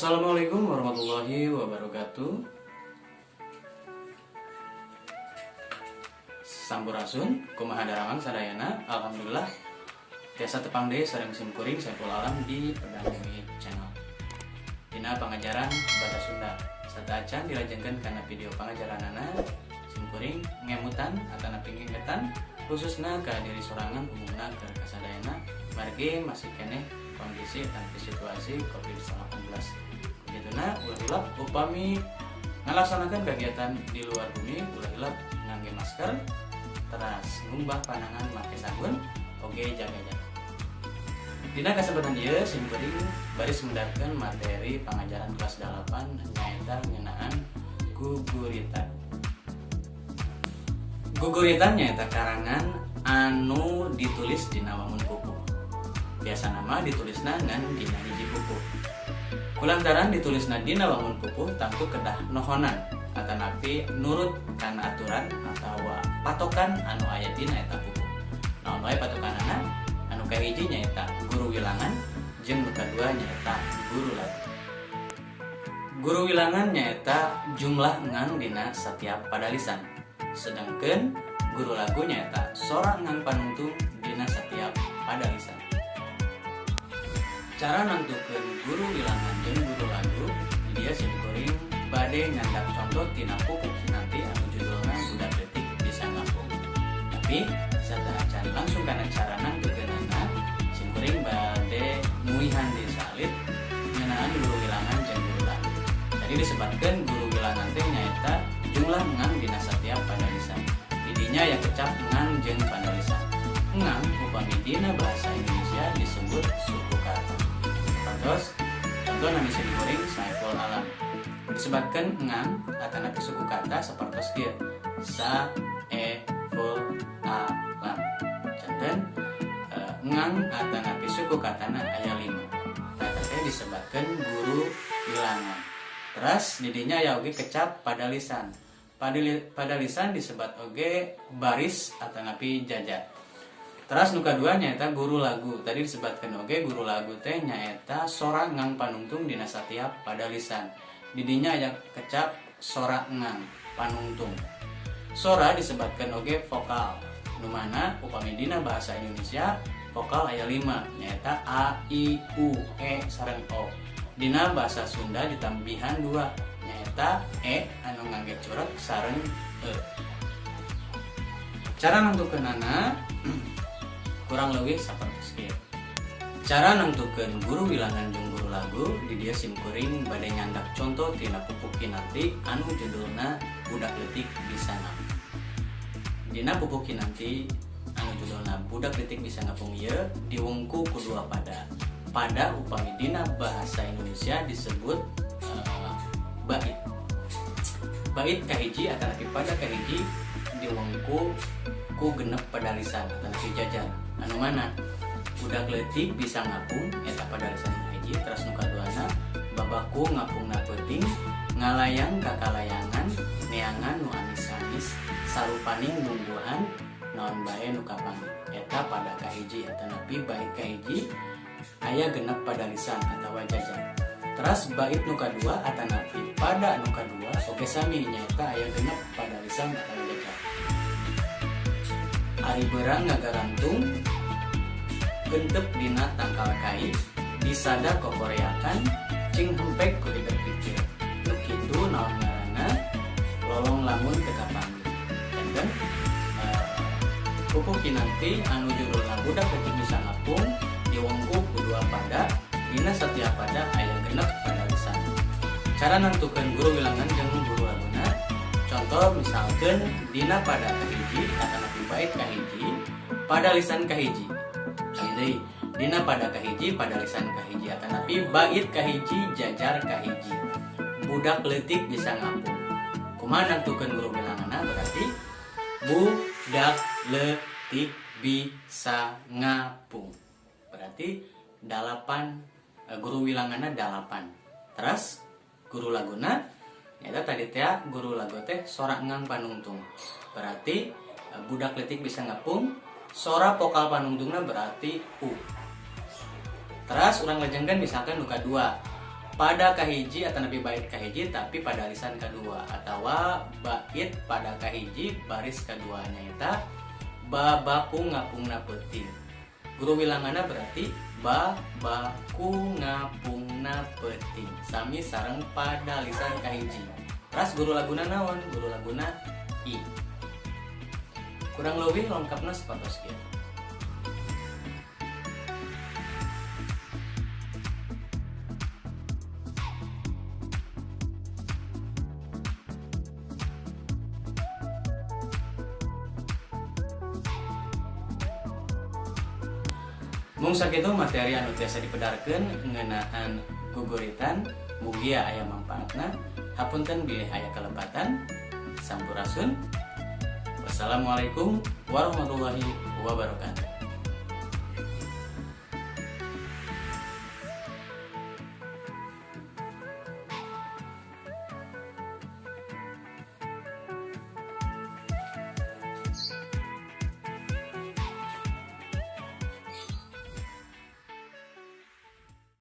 Assalamualaikum warahmatullahi wabarakatuh. Sampurasun, kumaha daramang sadayana. Alhamdulillah tiasa tepang deui sareng simkuring Saiful Alam di Pedang Bumi Channel. Dina pangajaran Bahasa Sunda sataacan dilajengkeun kana video pangajaranana simkuring ngemutan atana pinggingetan khususna ka diri sorangan umumna keur kasadayana margi masih keneh kondisi dan situasi COVID-19. Begituna ulah upami ngalaksanakan kegiatan di luar bumi, ulah ngangge masker, teras ngumbah panangan make sabun, oge jaga jarak. Dina kesempatan ieu simkuring baris mendarkeun materi pangajaran kelas 8 nyaeta ngeunaan guguritan. Guguritan nyaeta karangan anu ditulis dina wangun pupuk. Biasa nama ditulisna ngan dina hiji pupuk. Kulantaran ditulisna dina wangun pupuk tangtu kedah nohonan atanapi nurut kana aturan atawa patokan anu aya dina eta pupuk. Naon wae patokanana? Anu kahiji nyaeta guru wilangan jeung nu kadua nyaeta guru lagu. Guru wilangan nyaeta jumlah ngang dina setiap padalisan. Sedangkeun guru lagu nyaeta sora ngang panungtung dina setiap padalisan. Cara nantukeun guru wilangan jeung guru lagu dia simkuring bade nyandak contoh tina pupuk nanti anu judulna budak detik bisa ngapung. Tapi sadaacan langsung kana cara nantukeunana simkuring bade muihan di salid ngeunaan guru wilangan jeung guru lagu. Tadi disebutkeun guru wilangan teh nyaeta jumlah ngang dina setiap padalisan. Didinya yang kecap ngang jeung padalisan. Ngang upami dina bahasa Indonesia disebut suku kata. Terus contoh nami simkuring Saiful Alam disebutkan ngang atanapi suku kata sapertos kieu sa e ful alam. Janten ngang atanapi suku katana aya 5. Kata teh disebutkan guru wilangan. Terus didinya aya oge kecap padalisan. Padalisan disebut oge baris atanapi jajar. Teras nu kadua nyaeta guru lagu. Tadi disebutkan oge guru lagu teh nyaeta sora ngang panungtung dina satiap padalisan. Didinya aya kecap sora ngang panungtung. Sora disebutkan oge vokal. Nu mana upami dina bahasa Indonesia vokal aya 5 nyaeta a, i, u, e sareng o. Dina bahasa Sunda ditambihan 2 nyaeta e anu ngangge curek sareng e. Cara nantukeunana kurang lebih sapertos kieu. Cara nentukeun guru wilangan jeung guru lagu di dia simkuring bade nyandak contoh tina pupuk kinanti anu judulna budak leutik bisa ngapung. Dina pupuk kinanti anu judulna budak leutik bisa ngapung ieu diwengku ku dua pada. Pada upami dina bahasa Indonesia disebut bait. Bait kahiji atanapi pada kahiji diwengku ku genep padalisan atanapi jajar. Anu mana budak leutik bisa ngapung eta padalisan hiji. Terus nu kaduana babaku ngapungna peuting ngalayang kakalayangan neangan nu anis-anis sarupaning bumbuhan naon bae nu kapanggih eta pada kahiji atanapi bait kahiji aya genep padalisan atawa jajar. Terus bait nu kadua atanapi pada nu kadua oge sami nyaeta aya genep padalisan atawa jajar. Ari beurang ngagarantung gentep dina tangkal kai disada kokoreakan cing hempek ku hidup pikir nu kitu naon ngaranna lolong lamun teu kapanggih. Janten pupuk kinanti anu judulna budak leutik bisa ngapung diwengku ku dua pada dina setiap pada aya genep padalisan. Cara nentukeun guru wilangan jeung guru laguna contoh misalkeun dina pada kahiji atanapi bait kahiji padalisan kahiji. Deui dina pada kahiji padalisan kahiji atanapi bait kahiji jajar kahiji. Budak leutik bisa ngapung. Kumaha nentukeun guru wilanganna berarti budak leutik bisa ngapung. Berarti 8 guru wilanganna 8. Terus guru laguna nyata tadi teh guru lagu teh sora ngang panungtung. Berarti budak leutik bisa ngapung. Sora vokal panungtungna berarti u. Terus urang lajengkeun misalkan nu kadua pada kahiji atau nabi bait kahiji tapi pada lisan kedua, atau bait pada kahiji baris keduanya eta babaku ngapungna peuting. Guru wilangana berarti babaku ngapungna peuting sami sareng pada lisan kahiji. Ras guru laguna naon? Guru laguna I. Kurang lebih lengkapna sapatos kieu. Mung sakitu materi anu tiasa dipedarkeun ngeunaan guguritan mugi aya mangpaatna. Hapunten bilih aya kalepatan. Sampurasun. Wassalamualaikum warahmatullahi wabarakatuh.